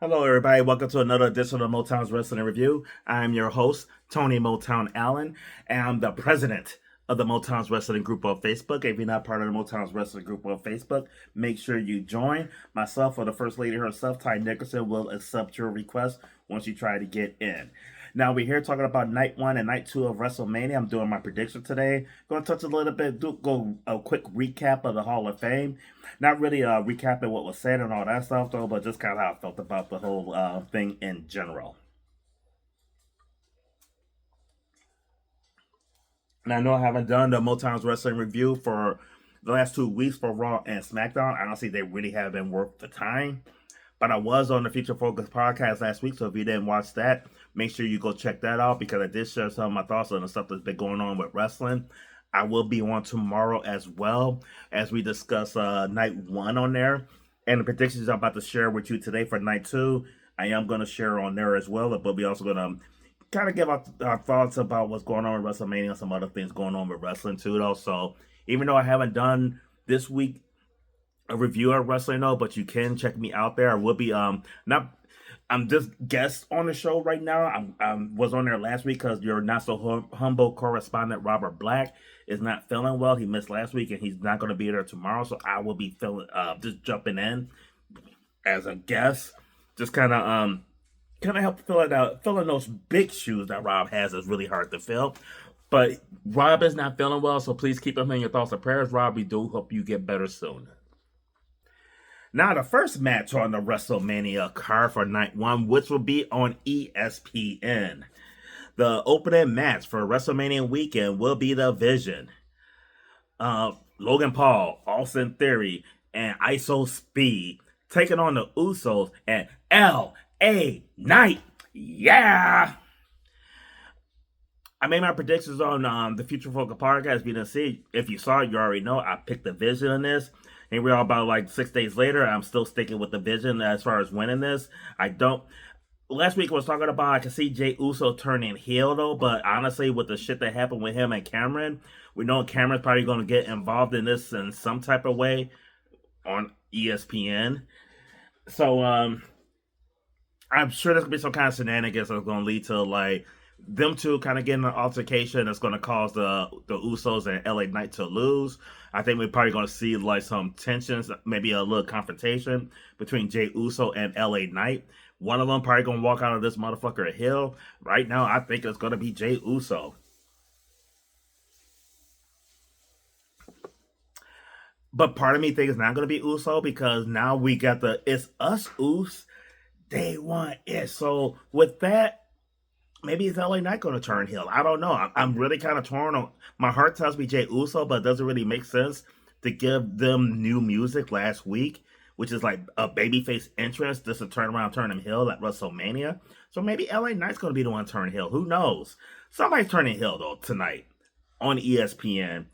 Hello, everybody. Welcome to another edition of Motown's Wrestling Review. I'm your host, Tony Motown Allen, and I'm the president of the Motown's Wrestling Group on Facebook. If you're not part of the Motown's Wrestling Group on Facebook, make sure you join. Myself or the First Lady herself, Ty Nicholson, will accept your request once you try to get in. Now, we're here talking about night one and night two of WrestleMania. I'm doing my prediction today. Going to touch a little bit, go a quick recap of the Hall of Fame. Not really recapping what was said and all that stuff, though, but just kind of how I felt about the whole thing in general. And I know I haven't done the Motown's Wrestling Review for the last 2 weeks for Raw and SmackDown. Honestly, they really have been worth the time. But I was on the Future Focus podcast last week, so if you didn't watch that, make sure you go check that out because I did share some of my thoughts on the stuff that's been going on with wrestling. I will be on tomorrow as well as we discuss night one on there. And the predictions I'm about to share with you today for night two, I am going to share on there as well. But we're also going to kind of give our thoughts about what's going on with WrestleMania and some other things going on with wrestling too, though. So even though I haven't done this week a review of wrestling though, but you can check me out there. I will be not. I'm just guest on the show right now. I was on there last week because your not so humble correspondent Robert Black is not feeling well. He missed last week and he's not going to be there tomorrow. So I will be just jumping in as a guest, just kind of help fill it out, filling those big shoes that Rob has is really hard to fill. But Rob is not feeling well, so please keep him in your thoughts and prayers. Rob, we do hope you get better soon. Now, the first match on the WrestleMania card for night one, which will be on ESPN. The opening match for WrestleMania weekend will be the Vision. Logan Paul, Austin Theory, and ISO Speed taking on the Usos and LA Knight. Yeah! I made my predictions on the Future Focus podcast. If you didn't see, if you saw it, you already know. I picked the Vision in this. And we're all about like 6 days later. I'm still sticking with the Vision as far as winning this. I don't. Last week I was talking about I can see Jay Uso turning heel though, but honestly, with the shit that happened with him and Cameron, we know Cameron's probably going to get involved in this in some type of way on ESPN. So I'm sure there's gonna be some kind of shenanigans that's going to lead to like them two kind of getting an altercation that's going to cause the Usos and LA Knight to lose. I think we're probably going to see like some tensions, maybe a little confrontation between Jay Uso and LA Knight. One of them probably going to walk out of this motherfucker a hill. Right now, I think it's going to be Jay Uso. But part of me thinks it's not going to be Uso because now we got the It's Us Us. They want it. So with that, maybe it's LA Knight going to turn heel. I don't know. I'm really kind of torn on. My heart tells me Jay Uso, but it doesn't really make sense to give them new music last week, which is like a babyface entrance just to turn around, turn him heel at WrestleMania. So maybe LA Knight's going to be the one turn heel. Who knows? Somebody's turning heel though tonight on ESPN.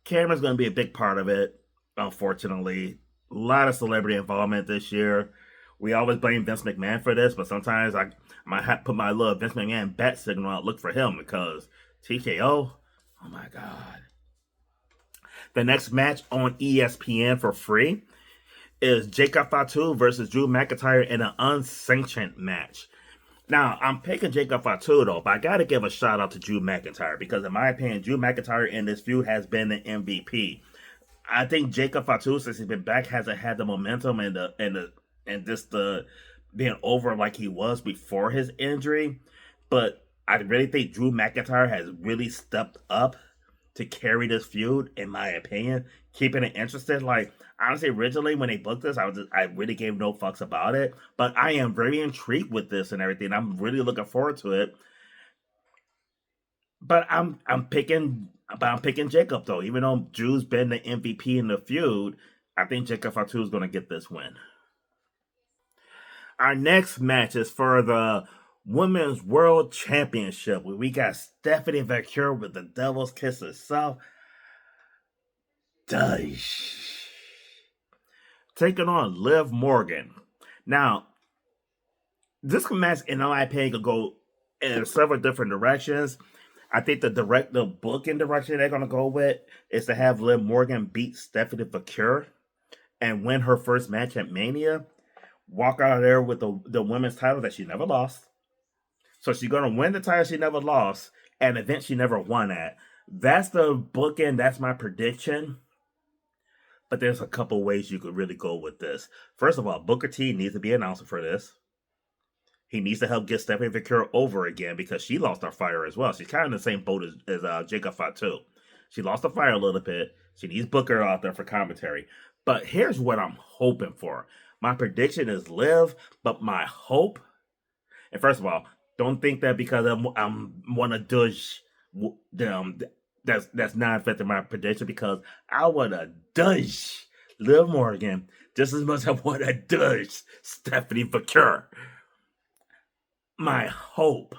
Cameron's going to be a big part of it. Unfortunately, a lot of celebrity involvement this year. We always blame Vince McMahon for this, but sometimes I might have to put my little Vince McMahon bat signal out, look for him because TKO, oh my God. The next match on ESPN for free is Jacob Fatu versus Drew McIntyre in an unsanctioned match. Now, I'm picking Jacob Fatu though, but I got to give a shout out to Drew McIntyre because in my opinion, Drew McIntyre in this feud has been the MVP. I think Jacob Fatu, since he's been back, hasn't had the momentum and just the being over like he was before his injury. But I really think Drew McIntyre has really stepped up to carry this feud, in my opinion, keeping it interesting. Like honestly, originally when they booked this, I really gave no fucks about it. But I am very intrigued with this and everything. I'm really looking forward to it. But I'm picking Jacob though. Even though Drew's been the MVP in the feud, I think Jacob Fatu is gonna get this win. Our next match is for the Women's World Championship, where we got Stephanie McMahon with the Devil's Kiss herself. Dush. Taking on Liv Morgan. Now, this match, in my opinion, could go in several different directions. I think the booking direction they're gonna go with is to have Liv Morgan beat Stephanie McMahon and win her first match at Mania. walk out of there with the women's title that she never lost. So she's gonna win the title she never lost, an event she never won at. That's the bookend. That's my prediction. But there's a couple ways you could really go with this. First of all, Booker T needs to be announced for this. He needs to help get Stephanie Vicur over again because she lost her fire as well. She's kind of in the same boat as Jacob Fatu. She lost the fire a little bit. She needs Booker out there for commentary. But here's what I'm hoping for. My prediction is Liv, but my hope. And first of all, don't think that because I'm want to douche them. That's not affecting my prediction because I want to douche Liv Morgan just as much as I want to douche Stephanie Vicur. My hope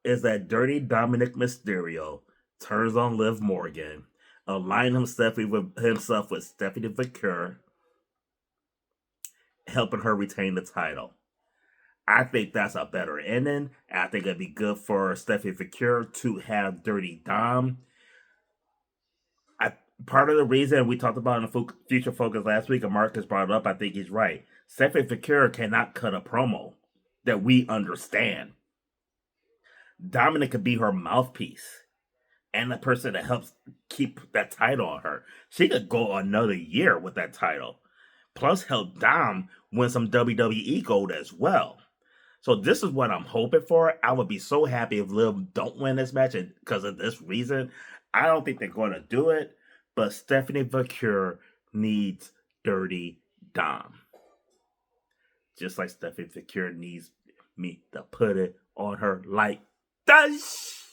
is that dirty Dominic Mysterio turns on Liv Morgan, align himself with Stephanie Vicur, helping her retain the title. I think that's a better ending. I think it'd be good for Stephanie Vicur to have Dirty Dom. Part of the reason we talked about in the Future Focus last week, and Marcus brought it up, I think he's right. Stephanie Vicur cannot cut a promo that we understand. Dominic could be her mouthpiece and the person that helps keep that title on her. She could go another year with that title. Plus help Dom win some WWE gold as well. So this is what I'm hoping for. I would be so happy if Liv don't win this match because of this reason. I don't think they're going to do it, but Stephanie Vicur needs Dirty Dom. Just like Stephanie Vicur needs me to put it on her like this.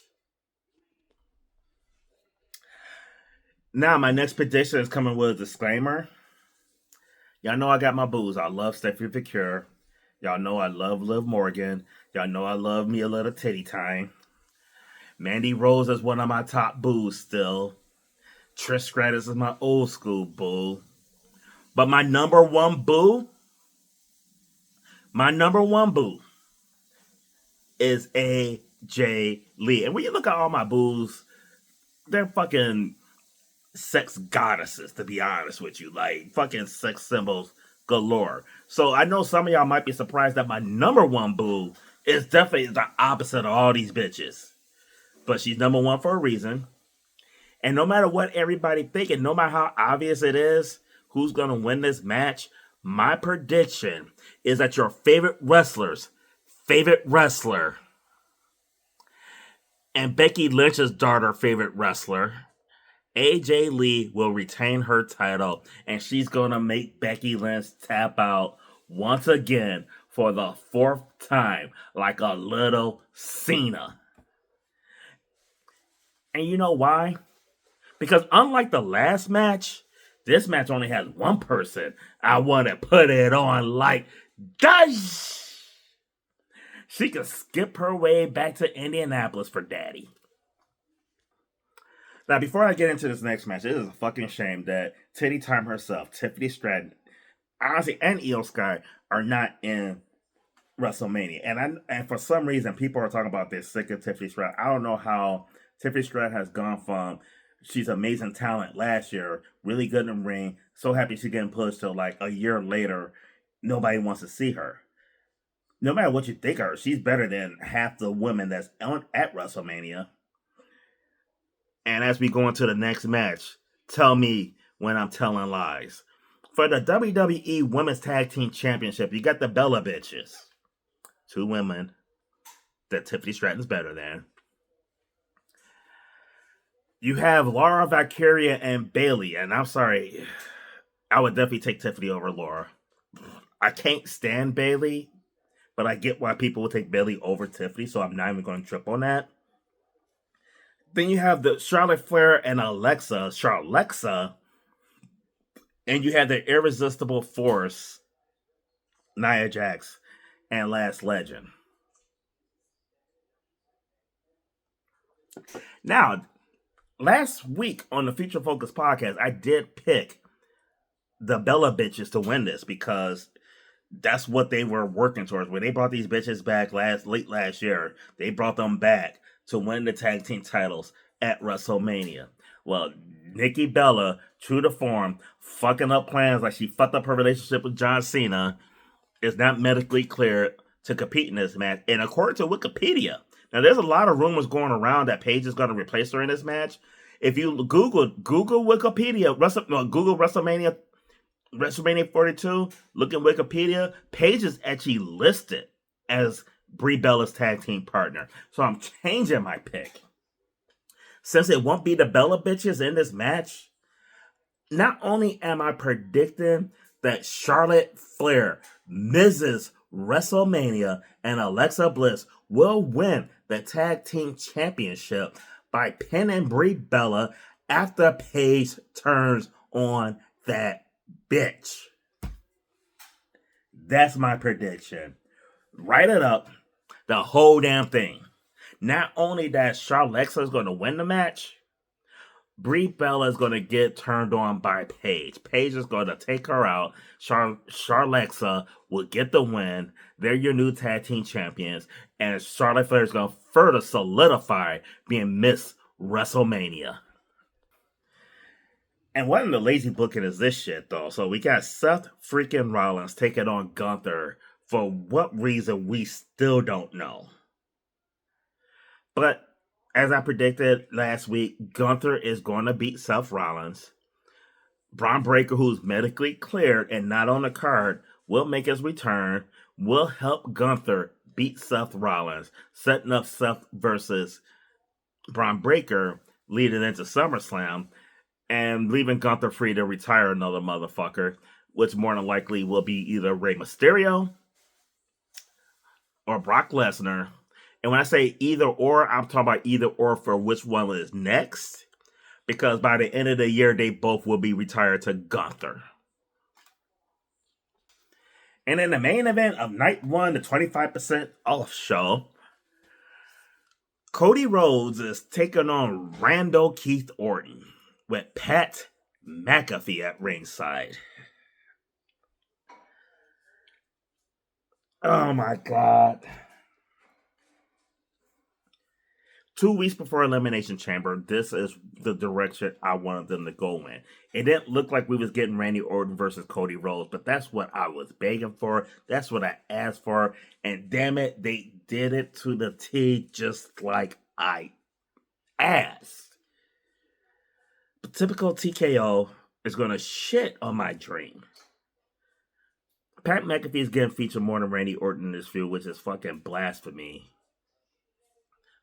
Now, my next prediction is coming with a disclaimer. Y'all know I got my boos. I love Stephanie Vicur. Y'all know I love Liv Morgan. Y'all know I love me a little titty time. Mandy Rose is one of my top boos still. Trish Stratus is my old school boo. But my number one boo is AJ Lee. And when you look at all my boos, they're fucking sex goddesses, to be honest with you. Like, fucking sex symbols galore. So I know some of y'all might be surprised that my number one boo is definitely the opposite of all these bitches. But she's number one for a reason. And no matter what everybody thinking, no matter how obvious it is who's going to win this match, my prediction is that your favorite wrestler and Becky Lynch's daughter favorite wrestler, AJ Lee, will retain her title, and she's going to make Becky Lynch tap out once again for the fourth time, like a little Cena. And you know why? Because unlike the last match, this match only has one person I want to put it on like this. She could skip her way back to Indianapolis for daddy. Now, before I get into this next match, it is a fucking shame that Titty Time herself, Tiffany Stratton, honestly, and Io Sky are not in WrestleMania. And for some reason, people are talking about this sick of Tiffany Stratton. I don't know how Tiffany Stratton has gone from she's amazing talent last year, really good in the ring, so happy she's getting pushed till like a year later, nobody wants to see her. No matter what you think of her, she's better than half the women that's at WrestleMania. And as we go into the next match, tell me when I'm telling lies. For the WWE Women's Tag Team Championship, you got the Bella Bitches. 2 women that Tiffany Stratton's better than. You have Laura Valkyria and Bayley. And I'm sorry, I would definitely take Tiffany over Laura. I can't stand Bayley, but I get why people would take Bayley over Tiffany, so I'm not even going to trip on that. Then you have the Charlotte Flair and Charlexa, and you have the irresistible force, Nia Jax and Last Legend. Now, last week on the Future Focus podcast, I did pick the Bella Bitches to win this because that's what they were working towards. When they brought these bitches back late last year, they brought them back to win the tag team titles at WrestleMania. Well, Nikki Bella, true to form, fucking up plans like she fucked up her relationship with John Cena, is not medically cleared to compete in this match. And according to Wikipedia, now there's a lot of rumors going around that Paige is going to replace her in this match. If you Google Wikipedia, Google WrestleMania 42, look in Wikipedia, Paige is actually listed as Brie Bella's tag team partner. So I'm changing my pick. Since it won't be the Bella bitches in this match, not only am I predicting that Charlotte Flair, Mrs. WrestleMania, and Alexa Bliss will win the tag team championship by pinning Brie Bella after Paige turns on that bitch. That's my prediction. Write it up. The whole damn thing. Not only that Charlexa is going to win the match, Brie Bella is going to get turned on by Paige. Paige is going to take her out. Charlexa will get the win. They're your new tag team champions. And Charlotte Flair is going to further solidify being Miss WrestleMania. And what in the lazy booking is this shit, though? So we got Seth freaking Rollins taking on Gunther. For what reason, we still don't know. But as I predicted last week, Gunther is going to beat Seth Rollins. Braun Breaker, who's medically cleared and not on the card, will make his return, will help Gunther beat Seth Rollins, setting up Seth versus Braun Breaker leading into SummerSlam, and leaving Gunther free to retire another motherfucker, which more than likely will be either Rey Mysterio or Brock Lesnar. And when I say either or, I'm talking about either or for which one is next. Because by the end of the year, they both will be retired to Gunther. And in the main event of night one, the 25% off show, Cody Rhodes is taking on Randall Keith Orton with Pat McAfee at ringside. Oh my God. 2 weeks before Elimination Chamber, this is the direction I wanted them to go in. It didn't look like we was getting Randy Orton versus Cody Rhodes, but that's what I was begging for. That's what I asked for. And damn it, they did it to the T just like I asked. But typical TKO is going to shit on my dream. Pat McAfee is getting featured more than Randy Orton in this feud, which is fucking blasphemy.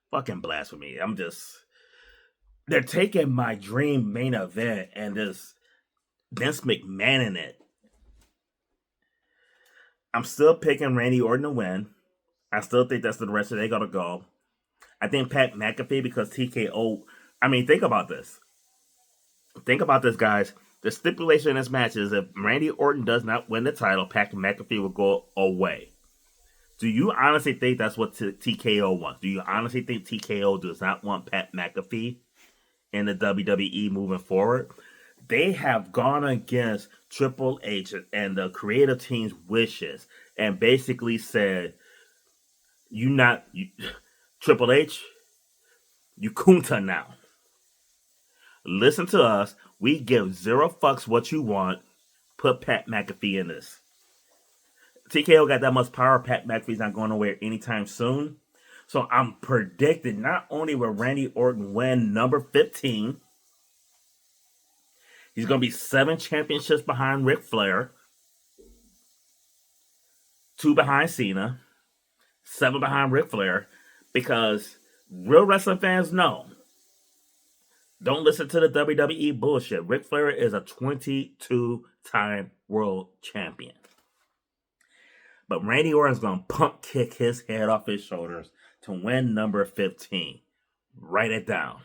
Fucking blasphemy. They're taking my dream main event and this Vince McMahon in it. I'm still picking Randy Orton to win. I still think that's the direction they gotta go. I think Pat McAfee because TKO. I mean, think about this. Think about this, guys. The stipulation in this match is if Randy Orton does not win the title, Pat McAfee will go away. Do you honestly think that's what TKO wants? Do you honestly think TKO does not want Pat McAfee in the WWE moving forward? They have gone against Triple H and the creative team's wishes and basically said, Triple H, you kunta now. Listen to us. We give zero fucks what you want. Put Pat McAfee in this. TKO got that much power. Pat McAfee's not going nowhere anytime soon. So I'm predicting not only will Randy Orton win number 15, he's going to be 7 championships behind Ric Flair, 2 behind Cena, 7 behind Ric Flair, because real wrestling fans know. Don't listen to the WWE bullshit. Ric Flair is a 22-time world champion. But Randy Orton's going to pump kick his head off his shoulders to win number 15. Write it down.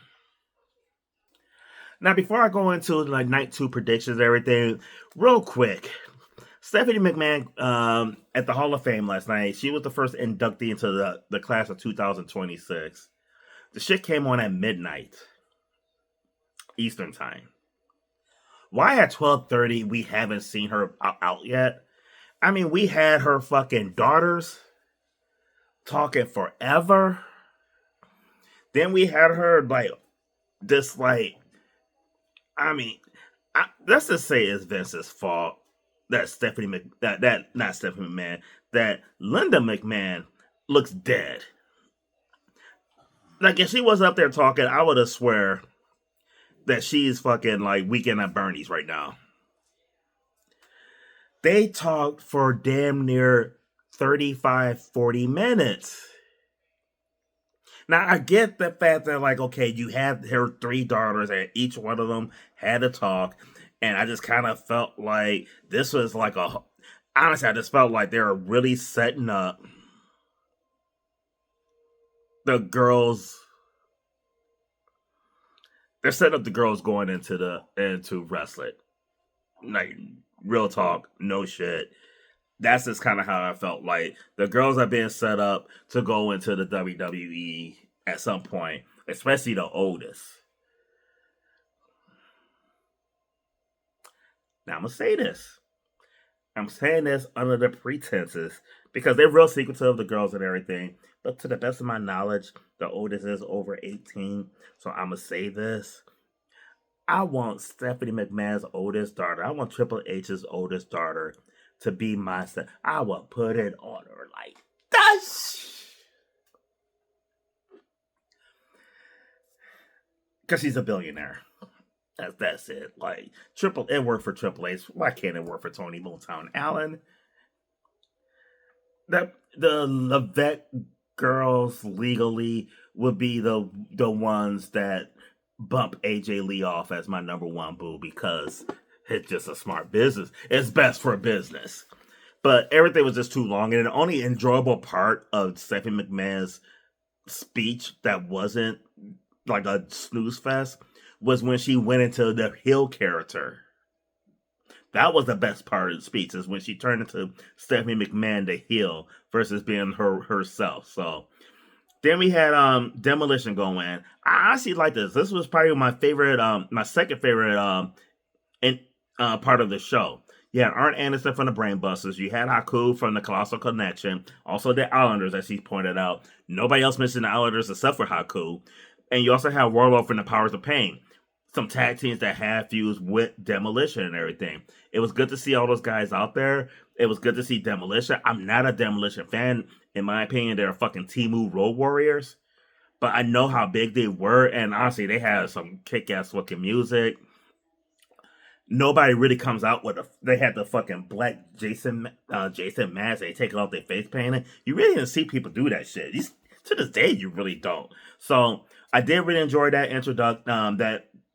Now, before I go into like night 2 predictions and everything, real quick. Stephanie McMahon at the Hall of Fame last night, she was the first inductee into the class of 2026. The shit came on at midnight Eastern time. Why at 12:30 we haven't seen her out yet? I mean, we had her fucking daughters talking forever. Then we had her like I mean, let's just say it's Vince's fault that that not Stephanie McMahon, that Linda McMahon looks dead. Like if she was up there talking, I would have swear that she's fucking like Weekend at Bernie's right now. They talked for damn near 35, 40 minutes. Now I get the fact that like, okay, you had her three daughters and each one of them had a talk, and I just kind of felt like this was like a honestly, I just felt like they were really setting up the girls. They're setting up the girls going into wrestling. Like real talk, no shit. That's just kind of how I felt like the girls are being set up to go into the WWE at some point, especially the oldest. Now I'm gonna say this. I'm saying this under the pretenses because they're real secretive, the girls and everything. But to the best of my knowledge, the oldest is over 18. So I'm gonna say this. I want Stephanie McMahon's oldest daughter. I want Triple H's oldest daughter to be my son. I will put it on her like this. Because she's a billionaire. That's it. Like it worked for Triple H. Why can't it work for Tony Motown Allen? That the Levesque girls legally would be the ones that bump AJ Lee off as my number one boo because it's just a smart business. It's best for business. But everything was just too long, and the only enjoyable part of Stephanie McMahon's speech that wasn't like a snooze fest was when she went into the heel character. That was the best part of the speech, is when she turned into Stephanie McMahon the heel versus being herself. So then we had Demolition going. I actually like this. This was probably my favorite, my second favorite part of the show. You had Arn Anderson from the Brainbusters. You had Haku from the Colossal Connection. Also the Islanders, as he pointed out. Nobody else mentioned the Islanders except for Haku. And you also have Warlow from the Powers of Pain. Some tag teams that have fused with Demolition and everything. It was good to see all those guys out there. It was good to see Demolition. I'm not a Demolition fan. In my opinion, they're fucking Temu Road Warriors. But I know how big they were. And honestly, they had some kick-ass fucking music. Nobody really comes out with they had the fucking black Jason mask. They take off their face painting. You really didn't see people do that shit. To this day, you really don't. So I did really enjoy that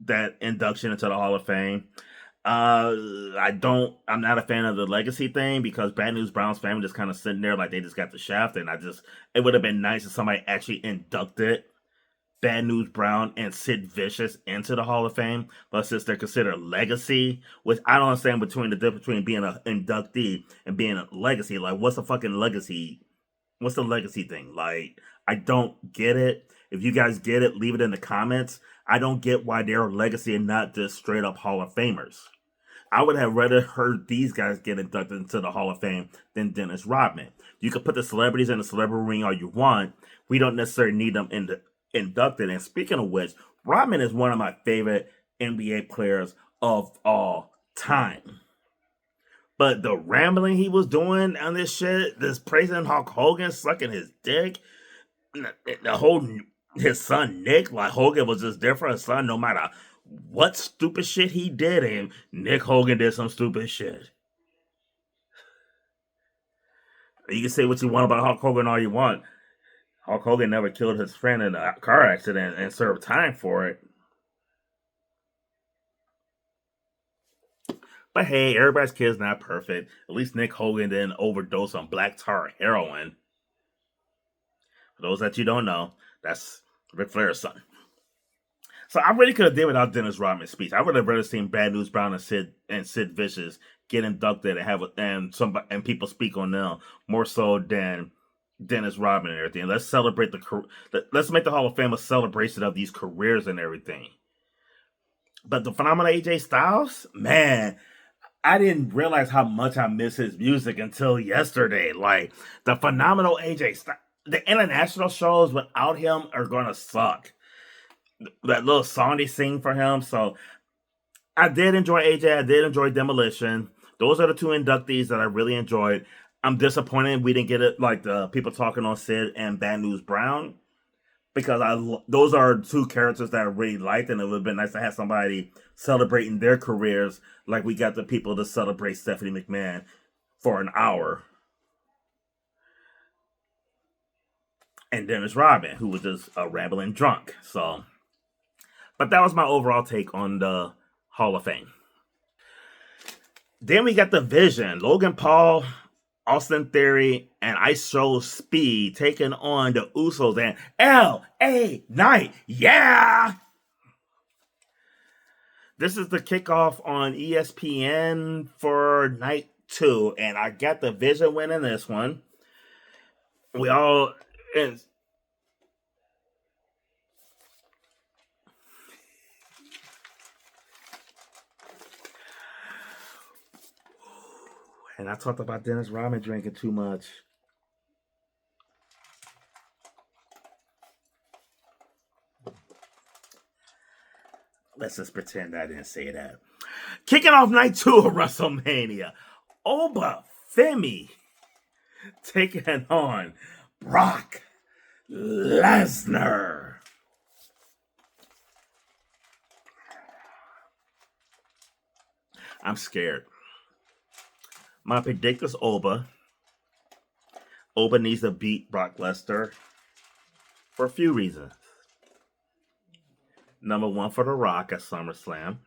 that induction into the Hall of Fame. I'm not a fan of the legacy thing because Bad News Brown's family just kind of sitting there like they just got the shaft, and it would have been nice if somebody actually inducted Bad News Brown and Sid Vicious into the Hall of Fame, but since they're considered legacy, which I don't understand between the difference between being an inductee and being a legacy. Like, what's a fucking legacy? What's the legacy thing? Like, I don't get it. If you guys get it, leave it in the comments. I don't get why they're a legacy and not just straight up Hall of Famers. I would have rather heard these guys get inducted into the Hall of Fame than Dennis Rodman. You could put the celebrities in the celebrity ring all you want. We don't necessarily need them inducted. And speaking of which, Rodman is one of my favorite NBA players of all time. But the rambling he was doing on this shit, this praising Hulk Hogan, sucking his dick, the whole his son Nick, like Hogan was just there for his son no matter what stupid shit he did, and Nick Hogan did some stupid shit. You can say what you want about Hulk Hogan all you want. Hulk Hogan never killed his friend in a car accident and served time for it. But hey, everybody's kid's not perfect. At least Nick Hogan didn't overdose on black tar heroin. For those that you don't know, that's Ric Flair's son. So I really could have did without Dennis Rodman's speech. I would have rather seen Bad News Brown and Sid Vicious get inducted and people speak on them more so than Dennis Rodman and everything. Let's celebrate let's make the Hall of Fame a celebration of these careers and everything. But the phenomenal AJ Styles, man, I didn't realize how much I miss his music until yesterday. Like the phenomenal AJ Styles, the international shows without him are gonna suck. That little song they sing for him. So I did enjoy AJ. I did enjoy Demolition. Those are the two inductees that I really enjoyed. I'm disappointed we didn't get it like the people talking on Sid and Bad News Brown because those are two characters that I really liked, and it would have been nice to have somebody celebrating their careers like we got the people to celebrate Stephanie McMahon for an hour. And Dennis Rodman, who was just a rambling drunk. So, but that was my overall take on the Hall of Fame. Then we got the Vision, Logan Paul, Austin Theory, and Ice Show Speed taking on the Usos and L.A. Knight. Yeah! This is the kickoff on ESPN for night 2, and I got the Vision winning this one. We all... And I talked about Dennis Rodman drinking too much. Let's just pretend I didn't say that. Kicking off night 2 of WrestleMania, Oba Femi taking on Brock Lesnar. I'm scared. My predict is Oba. Oba needs to beat Brock Lesnar for a few reasons. Number 1, for The Rock at SummerSlam.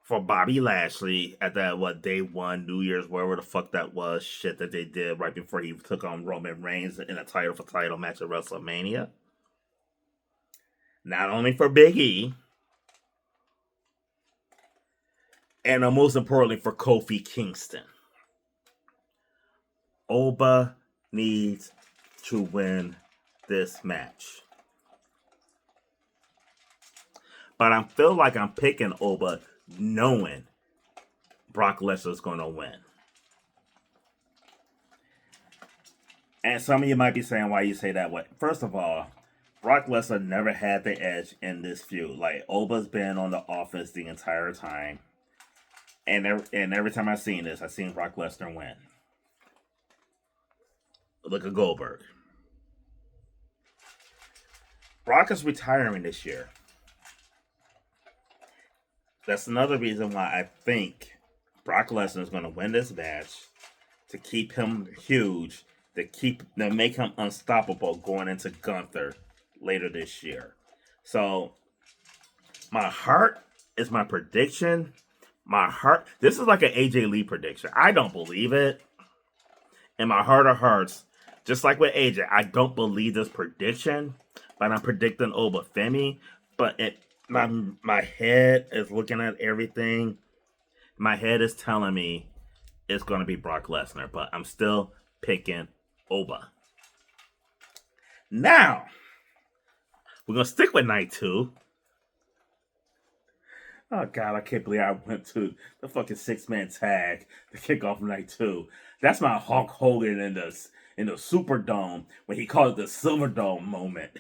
For Bobby Lashley at that, day 1, New Year's, wherever the fuck that was, shit that they did right before he took on Roman Reigns in a title for title match at WrestleMania. Not only for Big E, and most importantly for Kofi Kingston. Oba needs to win this match. But I feel like I'm picking Oba knowing Brock Lesnar's going to win. And some of you might be saying why you say that way. First of all, Brock Lesnar never had the edge in this feud. Like, Oba's been on the offense the entire time. And every time I've seen this, I've seen Brock Lesnar win. Look at Goldberg. Brock is retiring this year. That's another reason why I think Brock Lesnar is going to win this match to keep him huge, to make him unstoppable going into Gunther later this year. So, my heart is my prediction. This is like an AJ Lee prediction. I don't believe it. In my heart of hearts, just like with AJ, I don't believe this prediction, but I'm predicting Oba Femi. But my head is looking at everything. My head is telling me it's going to be Brock Lesnar, but I'm still picking Oba. Now, we're going to stick with night 2. Oh, God, I can't believe I went to the fucking 6-man tag to kick off night 2. That's my Hulk Hogan in the Superdome when he called it the Silverdome moment.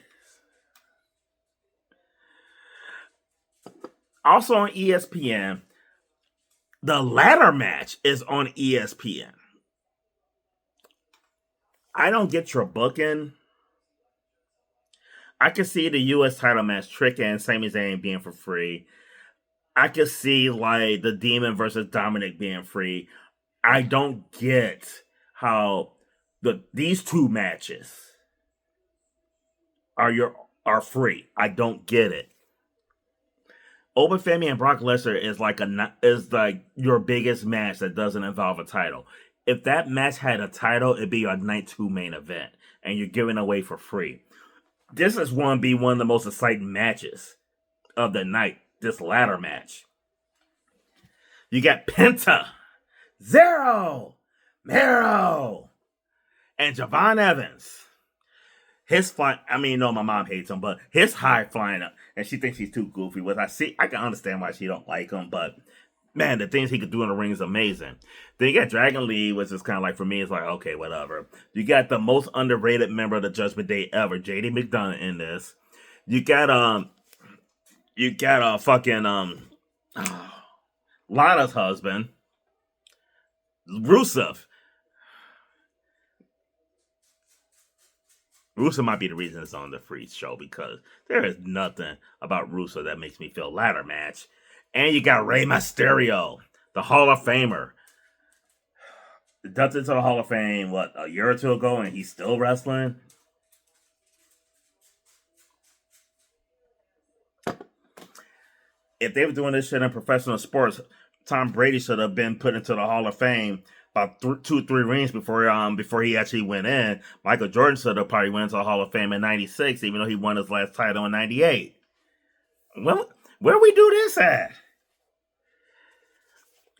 Also on ESPN, the ladder match is on ESPN. I don't get your booking. I can see the U.S. title match Trick and Sami Zayn being for free. I could see like the Demon versus Dominic being free. I don't get how these 2 matches are free. I don't get it. Oba Femi and Brock Lesnar is like your biggest match that doesn't involve a title. If that match had a title, it'd be a night 2 main event, and you're giving away for free. This is one of the most exciting matches of the night. This ladder match. You got Penta, Zero, Mero, and Javon Evans. My mom hates him, but his high flying up, and she thinks he's too goofy. I can understand why she don't like him, but man, the things he could do in the ring is amazing. Then you got Dragon Lee, which is kind of like, for me, it's like, okay, whatever. You got the most underrated member of the Judgment Day ever, JD McDonough in this. You got, You got a fucking Lana's husband, Rusev. Rusev might be the reason it's on the free show because there is nothing about Rusev that makes me feel ladder match. And you got Rey Mysterio, the Hall of Famer. Dumped into the Hall of Fame, what, a year or two ago, and he's still wrestling? If they were doing this shit in professional sports, Tom Brady should have been put into the Hall of Fame about 2-3 rings before he actually went in. Michael Jordan should have probably went into the Hall of Fame in '96, even though he won his last title in '98. Where we do this at?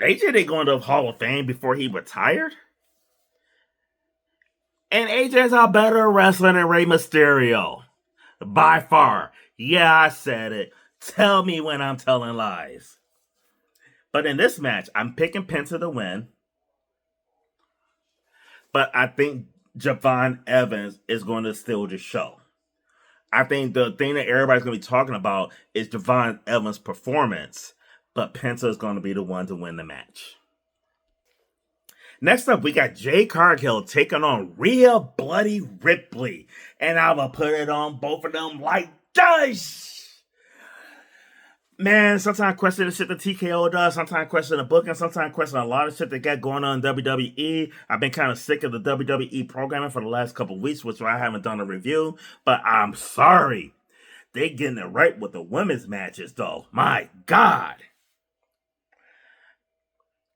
AJ didn't go into the Hall of Fame before he retired? And AJ's a better wrestler than Rey Mysterio. By far. Yeah, I said it. Tell me when I'm telling lies. But in this match, I'm picking Penta to win. But I think Javon Evans is going to steal the show. I think the thing that everybody's going to be talking about is Javon Evans' performance. But Penta is going to be the one to win the match. Next up, we got Jade Cargill taking on Rhea Bloody Ripley. And I will put it on both of them like this. Man, sometimes I question the shit that TKO does. Sometimes I question the booking. Sometimes I question a lot of shit they got going on in WWE. I've been kind of sick of the WWE programming for the last couple of weeks, which I haven't done a review. But I'm sorry. They getting it right with the women's matches, though. My God.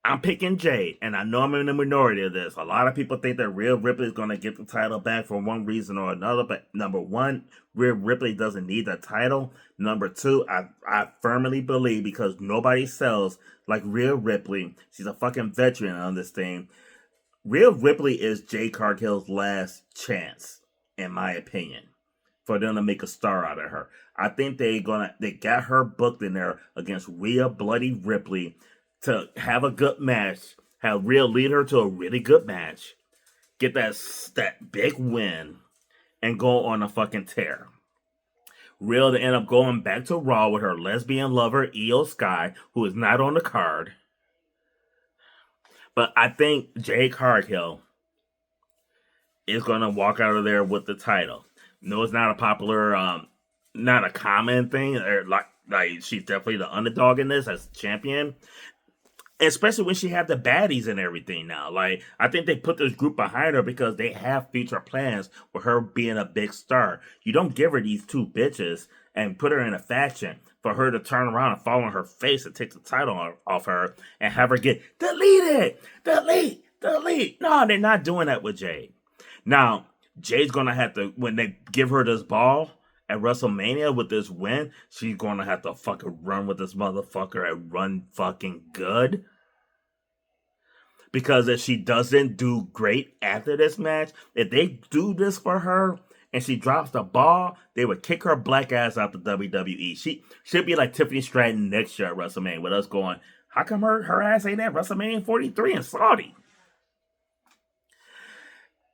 I'm picking Jade, and I know I'm in the minority of this. A lot of people think that Rhea Ripley is going to get the title back for one reason or another, but number one, Rhea Ripley doesn't need that title. Number two, I firmly believe because nobody sells like Rhea Ripley. She's a fucking veteran on this thing. Rhea Ripley is Jade Cargill's last chance, in my opinion, for them to make a star out of her. I think they got her booked in there against Rhea Bloody Ripley to have a good match, have Rhea lead her to a really good match, get that big win, and go on a fucking tear. Rhea to end up going back to Raw with her lesbian lover, Io Sky, who is not on the card. But I think Jade Cargill is going to walk out of there with the title. No, it's not a popular, not a common thing. Like she's definitely the underdog in this as champion. Especially when she had the baddies and everything now. Like, I think they put this group behind her because they have future plans with her being a big star. You don't give her these two bitches and put her in a faction for her to turn around and fall on her face and take the title off her and have her get deleted. Delete. No, they're not doing that with Jade. Now, Jade's going to have to, when they give her this ball at WrestleMania with this win, she's going to have to fucking run with this motherfucker and run fucking good. Because if she doesn't do great after this match, if they do this for her and she drops the ball, they would kick her black ass out the WWE. She should be like Tiffany Stratton next year at WrestleMania with us going, how come her ass ain't at WrestleMania 43 in Saudi?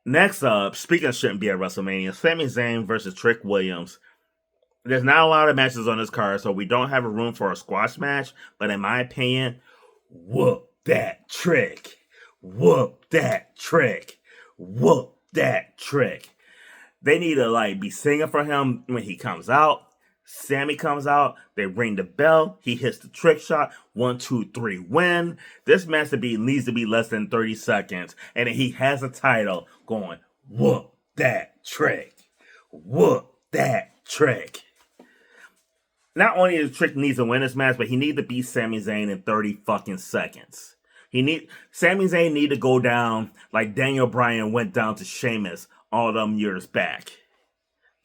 Next up, speaking of shouldn't be at WrestleMania, Sami Zayn versus Trick Williams. There's not a lot of matches on this card, so we don't have a room for a squash match. But in my opinion, whoop that trick. Whoop that trick. Whoop that trick. They need to be singing for him when he comes out. Sammy comes out. They ring the bell. He hits the trick shot. 1, 2, 3, win. This match needs to be less than 30 seconds. And he has a title going, whoop that trick. Whoop that trick. Not only does Trick needs to win this match, but he needs to beat Sami Zayn in 30 fucking seconds. Sami Zayn need to go down like Daniel Bryan went down to Sheamus all them years back.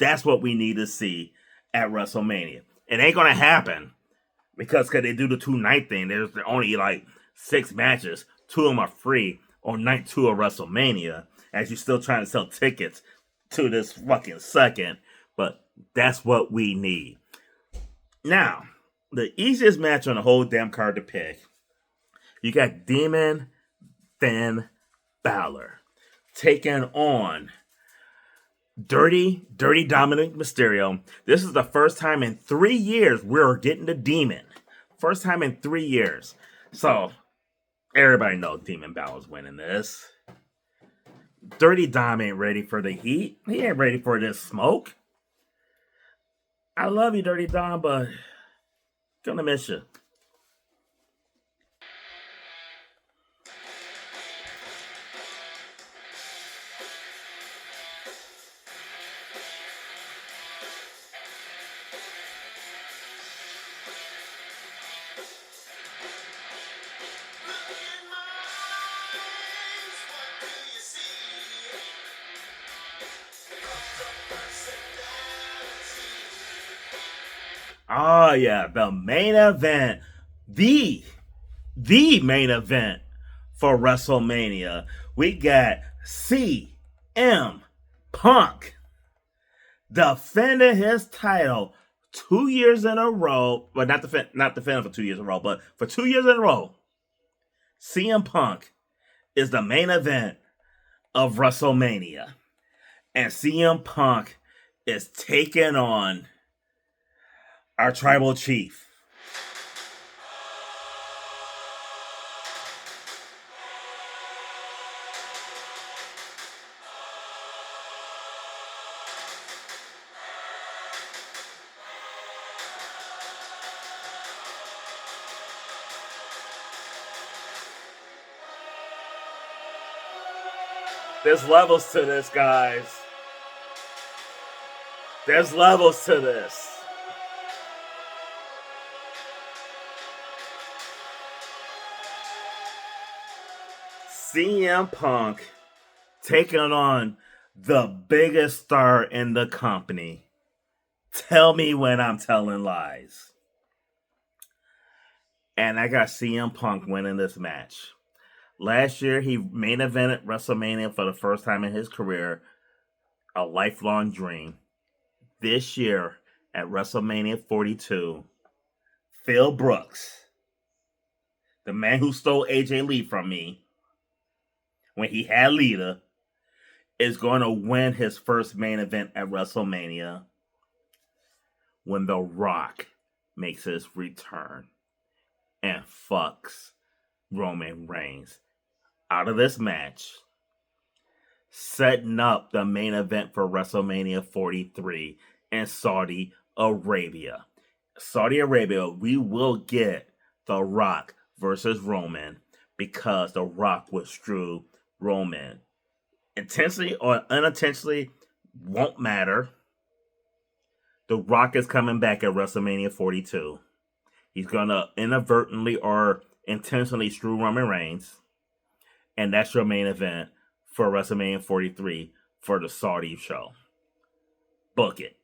That's what we need to see at WrestleMania. It ain't gonna happen because they do the 2-night thing. There's only 6 matches. 2 of them are free on night 2 of WrestleMania, as you're still trying to sell tickets to this fucking second. But that's what we need. Now, the easiest match on the whole damn card to pick, you got Demon Finn Balor taking on Dirty Dominic Mysterio. This is the first time in 3 years we're getting the Demon. First time in 3 years. So, everybody knows Demon Balor's winning this. Dirty Dom ain't ready for the heat. He ain't ready for this smoke. I love you, Dirty Dom, but gonna miss you. Oh yeah, the main event. The main event for WrestleMania. We got CM Punk defending his title 2 years in a row. Well, not defending for 2 years in a row, but for 2 years in a row. CM Punk is the main event of WrestleMania. And CM Punk is taking on our tribal chief. There's levels to this, guys. There's levels to this. CM Punk taking on the biggest star in the company. Tell me when I'm telling lies. And I got CM Punk winning this match. Last year, he main evented WrestleMania for the first time in his career. A lifelong dream. This year, at WrestleMania 42, Phil Brooks, the man who stole AJ Lee from me when he had Lita, is going to win his first main event at WrestleMania when The Rock makes his return and fucks Roman Reigns out of this match, setting up the main event for WrestleMania 43 in Saudi Arabia. Saudi Arabia, we will get The Rock versus Roman because The Rock withdrew Roman. Intentionally or unintentionally, won't matter. The Rock is coming back at WrestleMania 42. He's going to inadvertently or intentionally screw Roman Reigns. And that's your main event for WrestleMania 43 for the Saudi show. Book it.